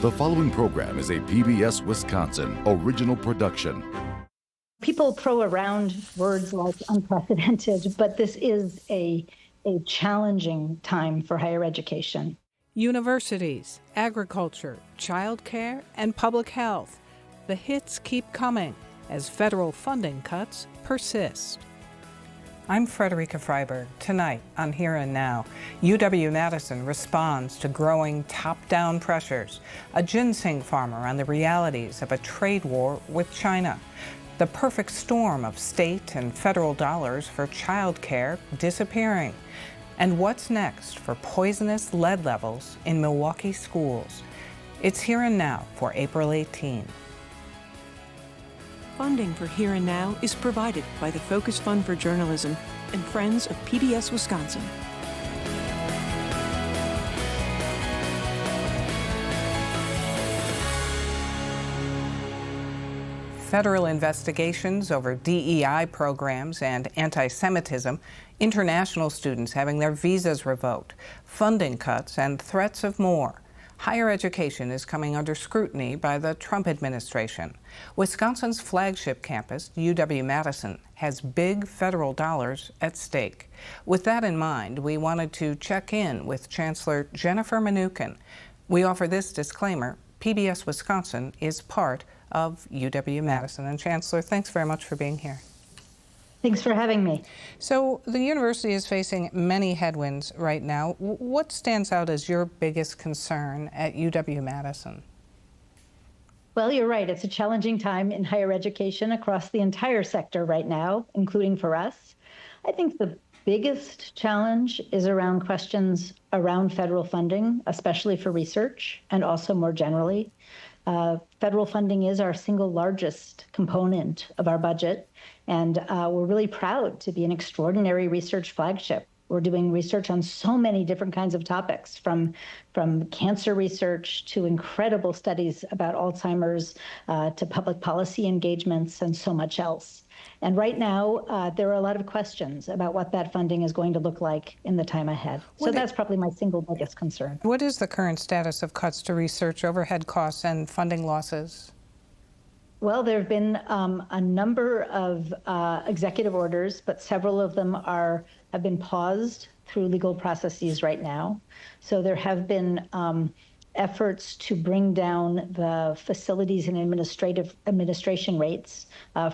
The following program is a PBS Wisconsin original production. People throw around words like unprecedented, but this is a challenging time for higher education. Universities, agriculture, childcare, and public health. The hits keep coming as federal funding cuts persist. I'm Frederica Freiberg. Tonight on Here and Now, UW-Madison responds to growing top-down pressures, a ginseng farmer on the realities of a trade war with China, the perfect storm of state and federal dollars for childcare disappearing, and what's next for poisonous lead levels in Milwaukee schools. It's Here and Now for April 18. Funding for Here and Now is provided by the Focus Fund for Journalism and Friends of PBS Wisconsin. Federal investigations over DEI programs and anti-Semitism, international students having their visas revoked, funding cuts, and threats of more. Higher education is coming under scrutiny by the Trump administration. Wisconsin's flagship campus, UW-Madison, has big federal dollars at stake. With that in mind, we wanted to check in with Chancellor Jennifer Mnookin. We offer this disclaimer: PBS Wisconsin is part of UW-Madison. And Chancellor, thanks very much for being here. Thanks for having me. So the university is facing many headwinds right now. What stands out as your biggest concern at UW-Madison? Well, you're right. It's a challenging time in higher education across the entire sector right now, including for us. I think the biggest challenge is around questions around federal funding, especially for research and also more generally. Federal funding is our single largest component of our budget, and we're really proud to be an extraordinary research flagship. We're doing research on so many different kinds of topics, from cancer research to incredible studies about Alzheimer's, to public policy engagements and so much else. And right now, there are a lot of questions about what that funding is going to look like in the time ahead. So that's probably my single biggest concern. What is the current status of cuts to research overhead costs and funding losses? Well, there have been a number of executive orders, but several of them have been paused through legal processes right now. So there have been efforts to bring down the facilities and administration rates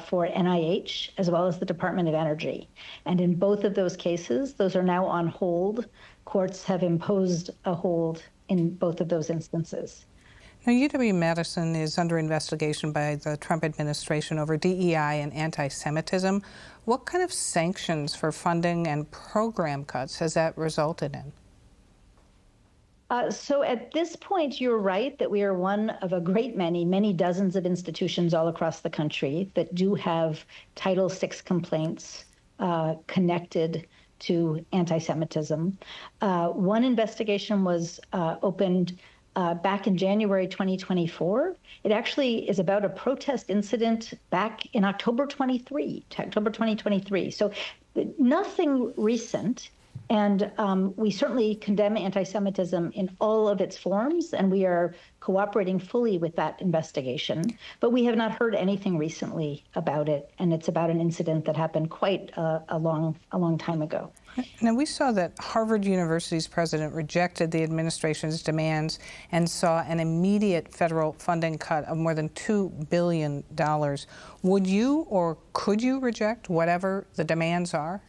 for NIH, as well as the Department of Energy. And in both of those cases, those are now on hold. Courts have imposed a hold in both of those instances. Now, UW-Madison is under investigation by the Trump administration over DEI and anti-Semitism. What kind of sanctions for funding and program cuts has that resulted in? So at this point, you're right that we are one of a great many dozens of institutions all across the country that do have Title VI complaints connected to anti-Semitism. One investigation was opened back in January 2024. It actually is about a protest incident back in October 2023. So nothing recent. And we certainly condemn anti-Semitism in all of its forms, and we are cooperating fully with that investigation. But we have not heard anything recently about it, and it's about an incident that happened quite a long time ago. Now, we saw that Harvard University's president rejected the administration's demands and saw an immediate federal funding cut of more than $2 billion. Would you or could you reject whatever the demands are?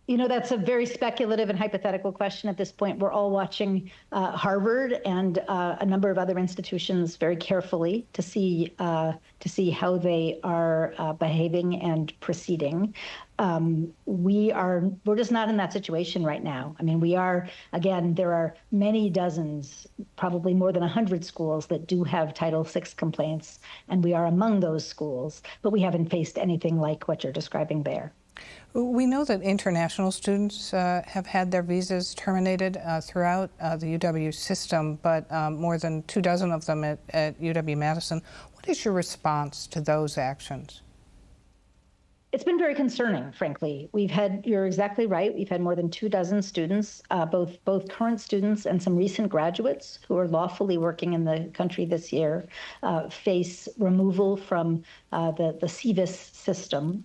You know, that's a very speculative and hypothetical question at this point. We're all watching Harvard and a number of other institutions very carefully to see how they are behaving and proceeding. We're just not in that situation right now. I mean, there are many dozens, probably more than 100 schools that do have Title VI complaints, and we are among those schools, but we haven't faced anything like what you're describing there. We know that international students have had their visas terminated throughout the UW system, but more than 24 of them at UW-Madison. What is your response to those actions? It's been very concerning, frankly. You're exactly right. We've had more than 24 students, both current students and some recent graduates who are lawfully working in the country this year, face removal from the SEVIS system.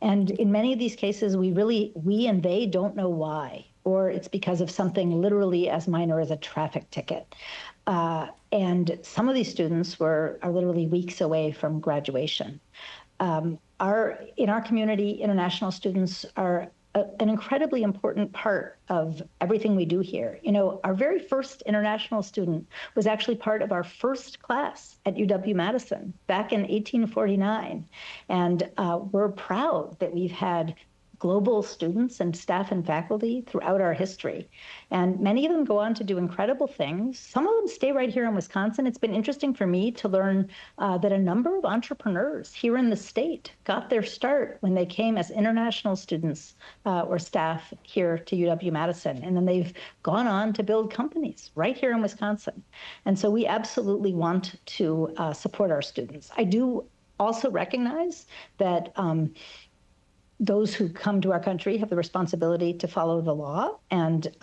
And in many of these cases, we and they don't know why, or it's because of something literally as minor as a traffic ticket. And some of these students are literally weeks away from graduation. In our community, international students are an incredibly important part of everything we do here. You know, our very first international student was actually part of our first class at UW-Madison back in 1849. And we're proud that we've had global students and staff and faculty throughout our history. And many of them go on to do incredible things. Some of them stay right here in Wisconsin. It's been interesting for me to learn that a number of entrepreneurs here in the state got their start when they came as international students or staff here to UW-Madison. And then they've gone on to build companies right here in Wisconsin. And so we absolutely want to support our students. I do also recognize that those who come to our country have the responsibility to follow the law, and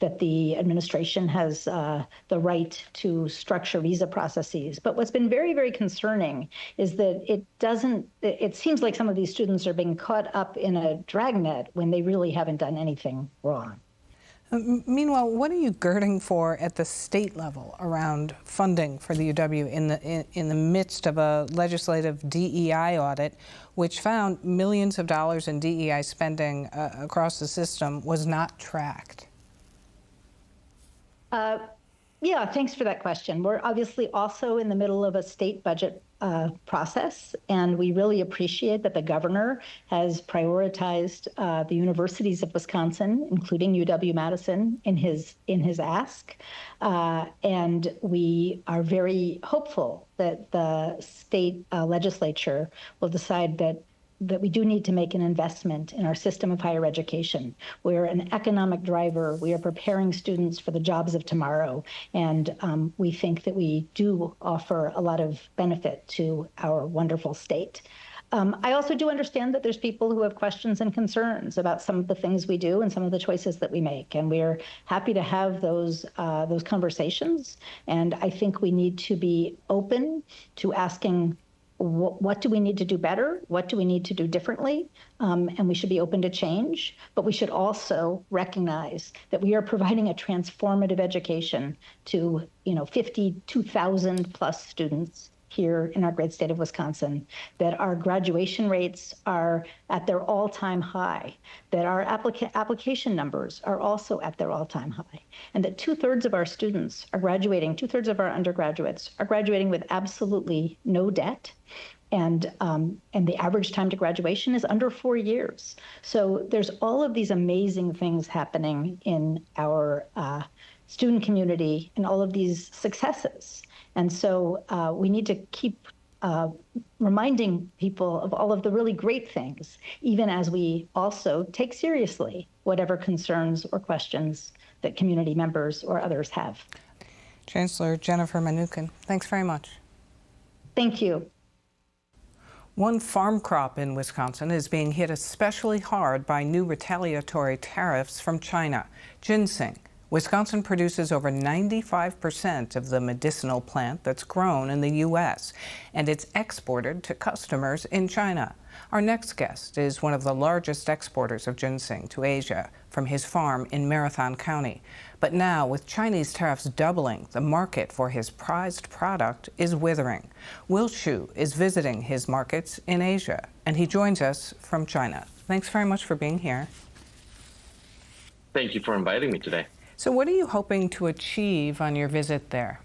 that the administration has the right to structure visa processes. But what's been very, very concerning is that it seems like some of these students are being caught up in a dragnet when they really haven't done anything wrong. Meanwhile, what are you girding for at the state level around funding for the UW in the midst of a legislative DEI audit, which found millions of dollars in DEI spending across the system was not tracked? Yeah, thanks for that question. We're obviously also in the middle of a state budget process, and we really appreciate that the governor has prioritized the universities of Wisconsin, including UW-Madison, in his ask. And we are very hopeful that the state legislature will decide that we do need to make an investment in our system of higher education. We're an economic driver. We are preparing students for the jobs of tomorrow. And we think that we do offer a lot of benefit to our wonderful state. I also do understand that there's people who have questions and concerns about some of the things we do and some of the choices that we make. And we're happy to have those conversations. And I think we need to be open to asking, what do we need to do better? What do we need to do differently? And we should be open to change, but we should also recognize that we are providing a transformative education to 52,000 plus students here in our great state of Wisconsin, that our graduation rates are at their all-time high, that our application numbers are also at their all-time high, and that 2/3 of our students are graduating, 2/3 of our undergraduates are graduating with absolutely no debt. And the average time to graduation is under 4 years. So there's all of these amazing things happening in our student community and all of these successes. And so we need to keep reminding people of all of the really great things, even as we also take seriously whatever concerns or questions that community members or others have. Chancellor Jennifer Mnookin, thanks very much. Thank you. One farm crop in Wisconsin is being hit especially hard by new retaliatory tariffs from China: ginseng. Wisconsin produces over 95% of the medicinal plant that's grown in the U.S., and it's exported to customers in China. Our next guest is one of the largest exporters of ginseng to Asia from his farm in Marathon County. But now, with Chinese tariffs doubling, the market for his prized product is withering. Will Shu is visiting his markets in Asia, and he joins us from China. Thanks very much for being here. Thank you for inviting me today. So what are you hoping to achieve on your visit there?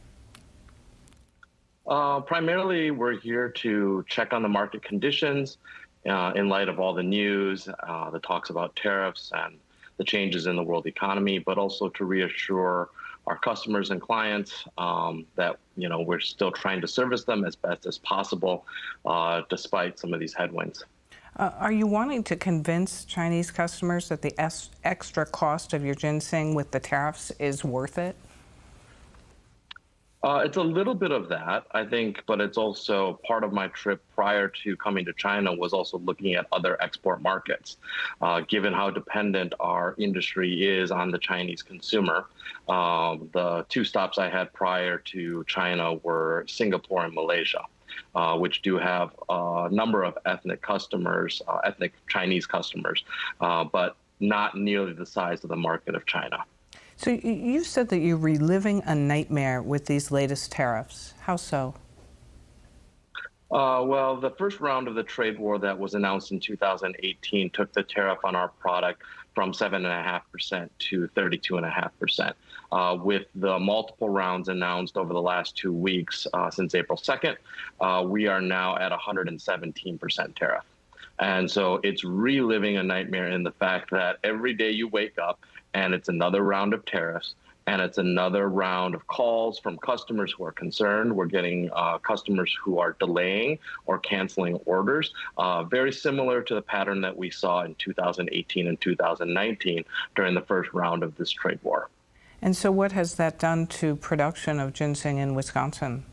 Primarily, we're here to check on the market conditions in light of all the news, the talks about tariffs and the changes in the world economy, but also to reassure our customers and clients that we're still trying to service them as best as possible, despite some of these headwinds. Are you wanting to convince Chinese customers that the extra cost of your ginseng with the tariffs is worth it? It's a little bit of that, I think, but it's also part of my trip prior to coming to China was also looking at other export markets. Given how dependent our industry is on the Chinese consumer, the two stops I had prior to China were Singapore and Malaysia, which do have a number of ethnic customers, ethnic Chinese customers, but not nearly the size of the market of China. So you said that you're reliving a nightmare with these latest tariffs. How so? Well, the first round of the trade war that was announced in 2018 took the tariff on our product from 7.5% to 32.5%. With the multiple rounds announced over the last 2 weeks since April 2nd, we are now at 117% tariff. And so it's reliving a nightmare in the fact that every day you wake up and it's another round of tariffs, and it's another round of calls from customers who are concerned. We're getting customers who are delaying or canceling orders, very similar to the pattern that we saw in 2018 and 2019 during the first round of this trade war. And so what has that done to production of ginseng in Wisconsin?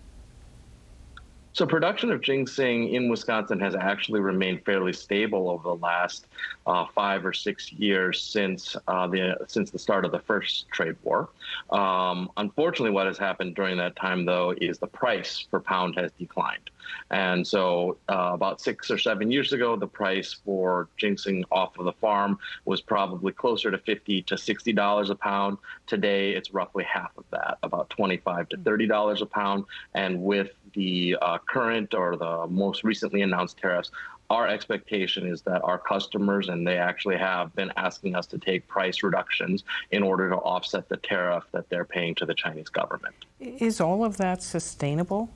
So production of ginseng in Wisconsin has actually remained fairly stable over the last 5 or 6 years since the start of the first trade war. Unfortunately, what has happened during that time, though, is the price per pound has declined. And so about 6 or 7 years ago, the price for ginseng off of the farm was probably closer to $50 to $60 a pound. Today, it's roughly half of that, about $25 to $30 a pound. And with the current or the most recently announced tariffs, our expectation is that our customers, and they actually have been asking us to take price reductions in order to offset the tariff that they're paying to the Chinese government. Is all of that sustainable?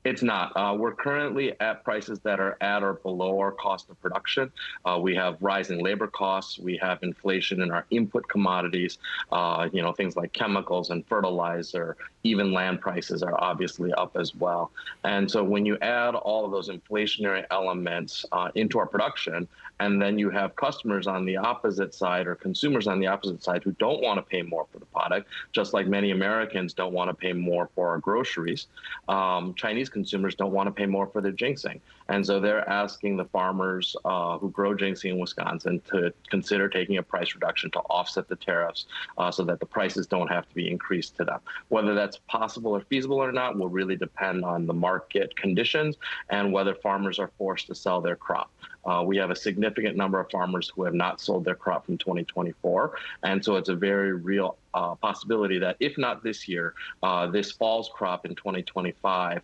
It's not. We're currently at prices that are at or below our cost of production. We have rising labor costs. We have inflation in our input commodities. Things like chemicals and fertilizer, even land prices are obviously up as well. And so when you add all of those inflationary elements into our production, and then you have customers on the opposite side or consumers on the opposite side who don't want to pay more for the product, just like many Americans don't want to pay more for our groceries, Chinese consumers don't want to pay more for their ginseng. And so they're asking the farmers who grow ginseng in Wisconsin to consider taking a price reduction to offset the tariffs so that the prices don't have to be increased to them. Whether that's possible or feasible or not will really depend on the market conditions and whether farmers are forced to sell their crop. We have a significant number of farmers who have not sold their crop from 2024. And so it's a very real possibility that if not this year, this fall's crop in 2025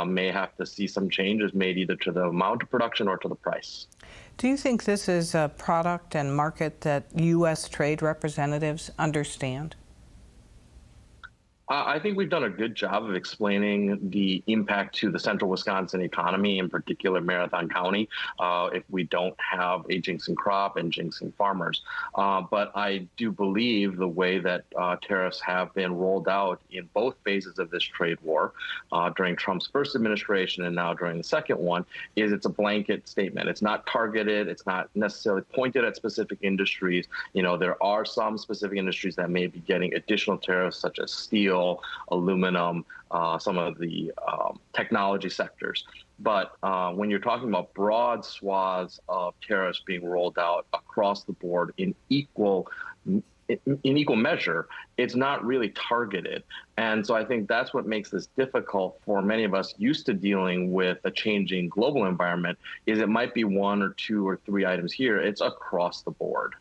may have to see some changes made either to the amount of production or to the price. Do you think this is a product and market that U.S. trade representatives understand? I think we've done a good job of explaining the impact to the central Wisconsin economy, in particular Marathon County, if we don't have a ginseng crop and ginseng farmers. But I do believe the way that tariffs have been rolled out in both phases of this trade war, during Trump's first administration and now during the second one, is it's a blanket statement. It's not targeted. It's not necessarily pointed at specific industries. There are some specific industries that may be getting additional tariffs, such as steel, aluminum, some of the technology sectors. But when you're talking about broad swaths of tariffs being rolled out across the board in equal measure, it's not really targeted. And so I think that's what makes this difficult for many of us used to dealing with a changing global environment, is it might be 1 or 2 or 3 items here. It's across the board.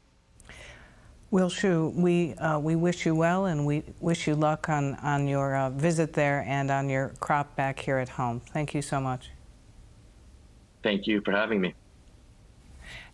Will Hsu, we wish you well, and we wish you luck on your visit there and on your crop back here at home. Thank you so much. Thank you for having me.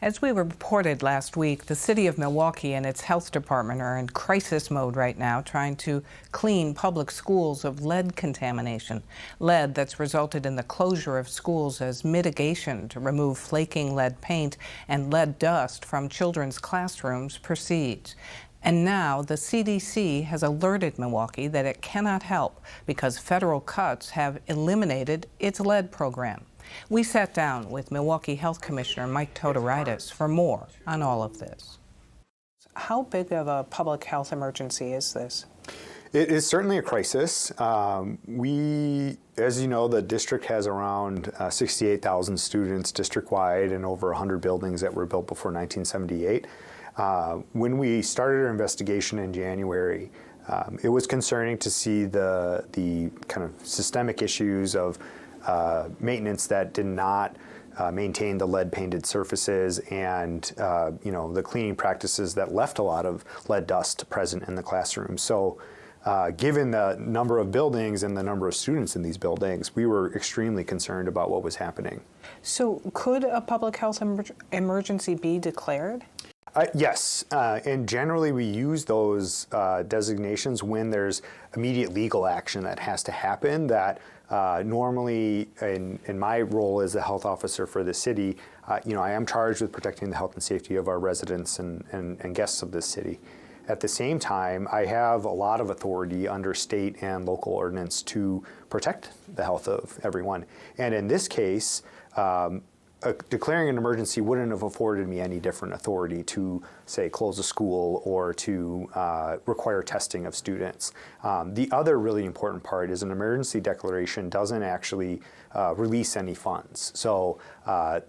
As we reported last week, the city of Milwaukee and its health department are in crisis mode right now, trying to clean public schools of lead contamination. Lead that's resulted in the closure of schools as mitigation to remove flaking lead paint and lead dust from children's classrooms proceeds. And now the CDC has alerted Milwaukee that it cannot help because federal cuts have eliminated its lead program. We sat down with Milwaukee Health Commissioner Mike Todoridis for more on all of this. How big of a public health emergency is this? It is certainly a crisis. As you know, the district has around 68,000 students district-wide and over 100 buildings that were built before 1978. When we started our investigation in January, it was concerning to see the kind of systemic issues of maintenance that did not maintain the lead-painted surfaces and the cleaning practices that left a lot of lead dust present in the classroom. So given the number of buildings and the number of students in these buildings, we were extremely concerned about what was happening. So could a public health emergency be declared? Yes, and generally we use those designations when there's immediate legal action that has to happen that normally in my role as the health officer for the city, I am charged with protecting the health and safety of our residents and guests of this city. At the same time, I have a lot of authority under state and local ordinance to protect the health of everyone. And in this case, declaring an emergency wouldn't have afforded me any different authority to, say, close a school or to require testing of students. The other really important part is an emergency declaration doesn't actually release any funds. So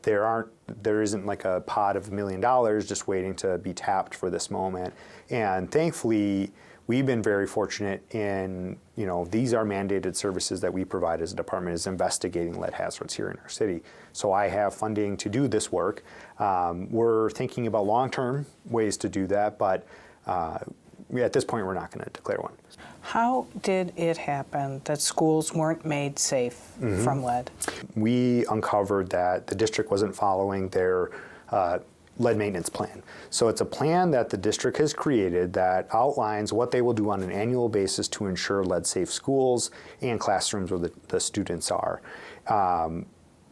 there isn't like a pot of $1 million just waiting to be tapped for this moment. And thankfully, we've been very fortunate in, these are mandated services that we provide as a department, is investigating lead hazards here in our city. So I have funding to do this work. We're thinking about long-term ways to do that, but at this point, we're not going to declare one. How did it happen that schools weren't made safe from lead? We uncovered that the district wasn't following their lead maintenance plan. So it's a plan that the district has created that outlines what they will do on an annual basis to ensure lead-safe schools and classrooms where the students are.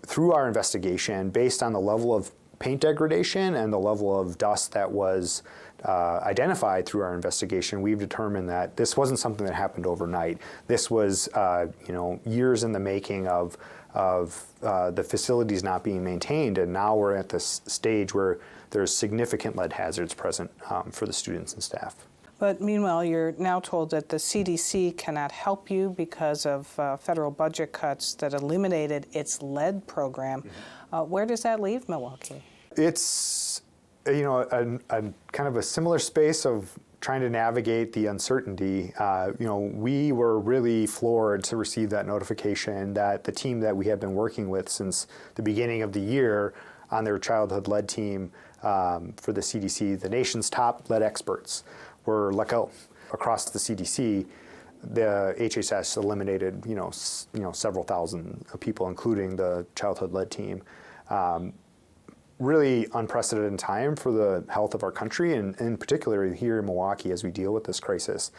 Through our investigation, based on the level of paint degradation and the level of dust that was identified through our investigation, we've determined that this wasn't something that happened overnight. This was, years in the making of the facilities not being maintained, and now we're at this stage where there's significant lead hazards present for the students and staff. But meanwhile, you're now told that the CDC cannot help you because of federal budget cuts that eliminated its lead program. Where does that leave Milwaukee? It's, a kind of a similar space of trying to navigate the uncertainty. We were really floored to receive that notification that the team that we have been working with since the beginning of the year on their childhood lead team for the CDC, the nation's top lead experts, were let go. Across the CDC, the HHS eliminated, several thousand people, including the childhood lead team. Really unprecedented time for the health of our country, and in particular here in Milwaukee as we deal with this crisis.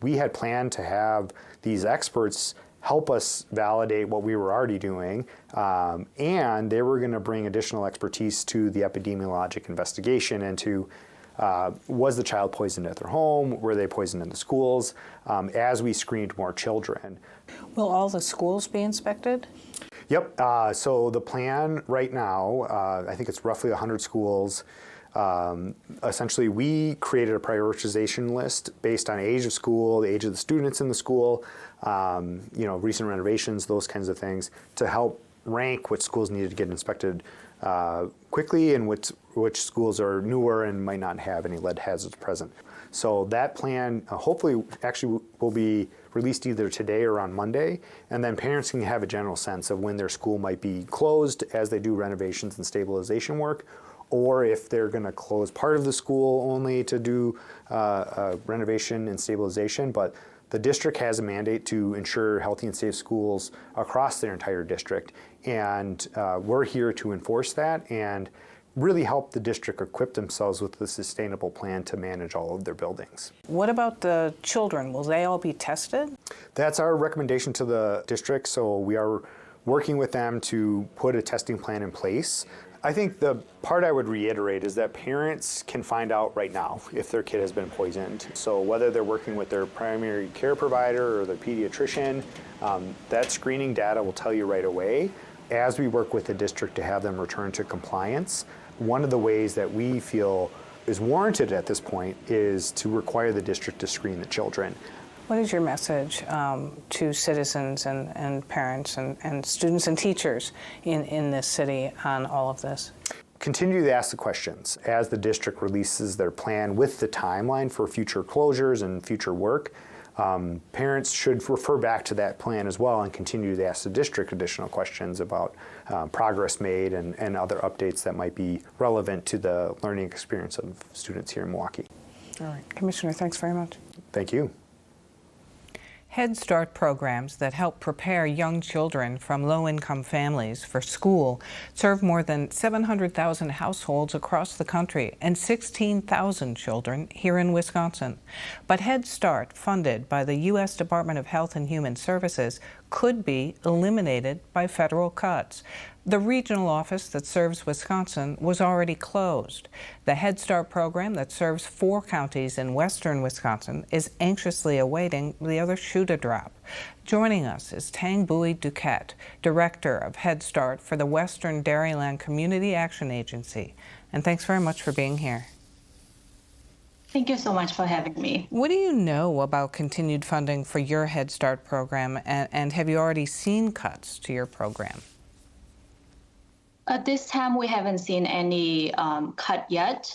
We had planned to have these experts help us validate what we were already doing, and they were going to bring additional expertise to the epidemiologic investigation into was the child poisoned at their home? Were they poisoned in the schools? As we screened more children. Will all the schools be inspected? Yep. So the plan right now, I think it's roughly 100 schools. Essentially, we created a prioritization list based on age of school, the age of the students in the school, recent renovations, those kinds of things, to help rank which schools needed to get inspected quickly and which schools are newer and might not have any lead hazards present. So that plan hopefully actually will be released either today or on Monday, and then parents can have a general sense of when their school might be closed as they do renovations and stabilization work, or if they're going to close part of the school only to do renovation and stabilization. But the district has a mandate to ensure healthy and safe schools across their entire district, and we're here to enforce that and really help the district equip themselves with a sustainable plan to manage all of their buildings. What about the children? Will they all be tested? That's our recommendation to the district, so we are working with them to put a testing plan in place. I think the part I would reiterate is that parents can find out right now if their kid has been poisoned. So whether they're working with their primary care provider or their pediatrician, that screening data will tell you right away. As we work with the district to have them return to compliance, one of the ways that we feel is warranted at this point is to require the district to screen the children. What is your message to citizens and parents and students and teachers in this city on all of this? Continue to ask the questions as the district releases their plan with the timeline for future closures and future work. Parents should refer back to that plan as well and continue to ask the district additional questions about progress made and other updates that might be relevant to the learning experience of students here in Milwaukee. All right, Commissioner, thanks very much. Thank you. Head Start programs that help prepare young children from low-income families for school serve more than 700,000 households across the country and 16,000 children here in Wisconsin. But Head Start, funded by the U.S. Department of Health and Human Services, could be eliminated by federal cuts. The regional office that serves Wisconsin was already closed. The Head Start program that serves 4 counties in western Wisconsin is anxiously awaiting the other shoe to drop. Joining us is Tang Bui Duquette, Director of Head Start for the Western Dairyland Community Action Agency. And thanks very much for being here. Thank you so much for having me. What do you know about continued funding for your Head Start program, and have you already seen cuts to your program? At this time, we haven't seen any cut yet.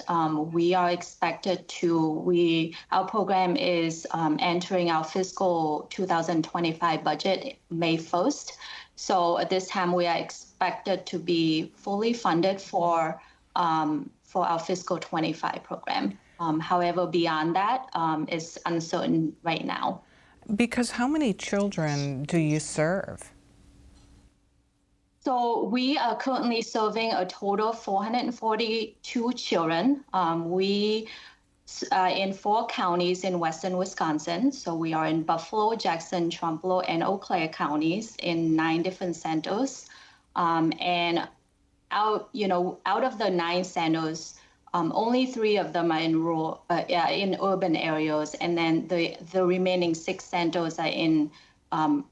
We are expected to, our program is entering our fiscal 2025 budget May 1st. So at this time, we are expected to be fully funded for our fiscal 25 program. However, beyond that, is uncertain right now. Because how many children do you serve? So we are currently serving a total of 442 children. We are in 4 counties in western Wisconsin. So we are in Buffalo, Jackson, Trumpeter, and Eau Claire counties in 9 different centers. And out of the 9 centers, only 3 of them are in urban areas, and then the remaining 6 centers are in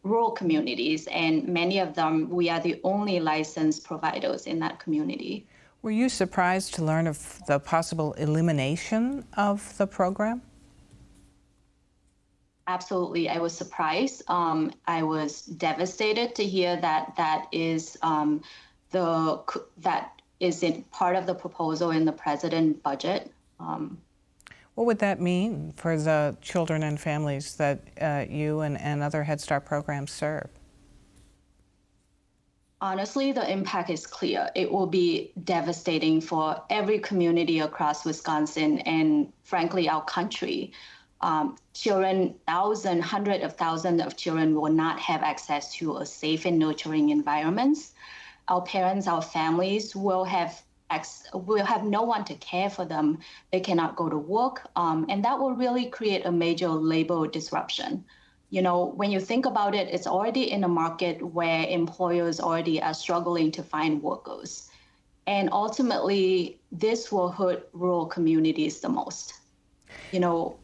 rural communities, and many of them, we are the only licensed providers in that community. Were you surprised to learn of the possible elimination of the program? Absolutely, I was surprised. I was devastated to hear that is in part of the proposal in the president's budget. What would that mean for the children and families that you and other Head Start programs serve? Honestly, the impact is clear. It will be devastating for every community across Wisconsin and, frankly, our country. Children, hundreds of thousands of children will not have access to a safe and nurturing environments. Our parents, our families will have no one to care for them. They cannot go to work, and that will really create a major labor disruption. You know, when you think about it, it's already in a market where employers already are struggling to find workers. And ultimately, this will hurt rural communities the most. You know,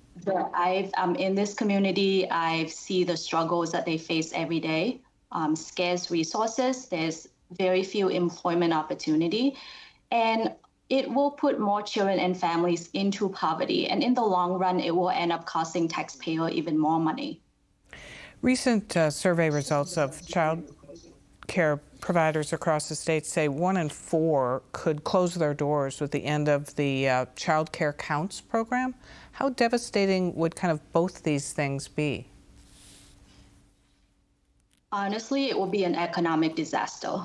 I'm in this community, I see the struggles that they face every day, scarce resources, there's very few employment opportunity. And it will put more children and families into poverty. And in the long run, it will end up costing taxpayers even more money. Recent survey results of child care providers across the state say 1 in 4 could close their doors with the end of the Child Care Counts program. How devastating would kind of both these things be? Honestly, it will be an economic disaster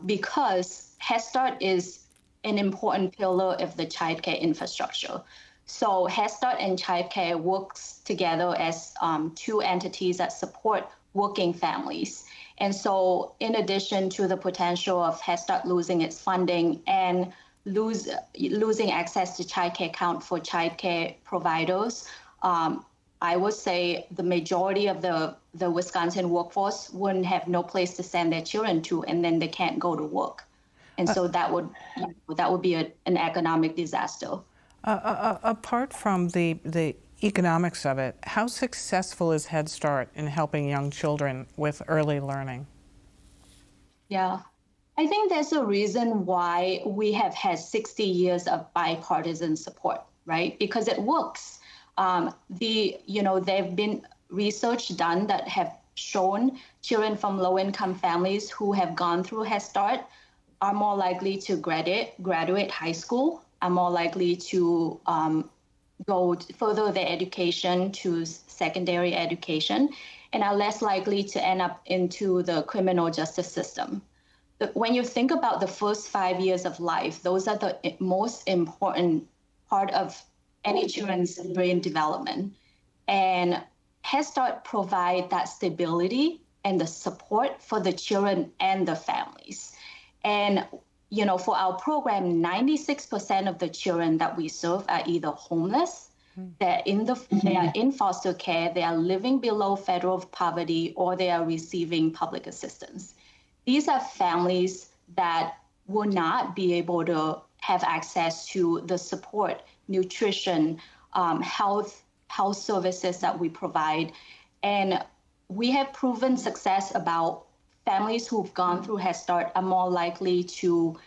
because Head Start is an important pillar of the childcare infrastructure. So Head Start and childcare works together as 2 entities that support working families. And so in addition to the potential of Head Start losing its funding and losing access to childcare account for childcare providers, I would say the majority of the Wisconsin workforce wouldn't have no place to send their children to, and then they can't go to work. And so that would be an economic disaster. Apart from the economics of it, how successful is Head Start in helping young children with early learning? Yeah, I think there's a reason why we have had 60 years of bipartisan support, right? Because it works. They've been research done that have shown children from low-income families who have gone through Head Start are more likely to graduate high school, are more likely to go further their education to secondary education, and are less likely to end up into the criminal justice system. When you think about the first 5 years of life, those are the most important part of any children's brain development. And Head Start provide that stability and the support for the children and the families. And for our program, 96% of the children that we serve are either homeless, they are in foster care, they are living below federal poverty, or they are receiving public assistance. These are families that will not be able to have access to the support, nutrition, health services that we provide. And we have proven success about families who've gone through Head Start are more likely to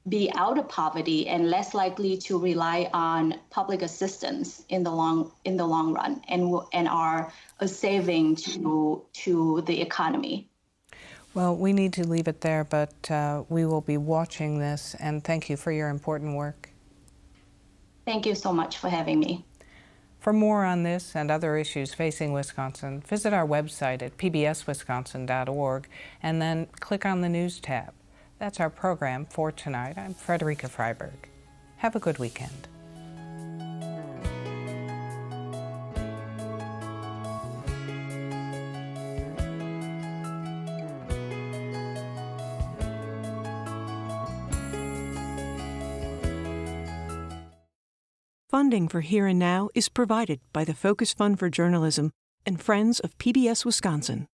be out of poverty and less likely to rely on public assistance in the long run, and are a saving to the economy. Well, we need to leave it there, but we will be watching this, and thank you for your important work. Thank you so much for having me. For more on this and other issues facing Wisconsin, visit our website at pbswisconsin.org and then click on the News tab. That's our program for tonight. I'm Frederica Freiberg. Have a good weekend. Funding for Here and Now is provided by the Focus Fund for Journalism and Friends of PBS Wisconsin.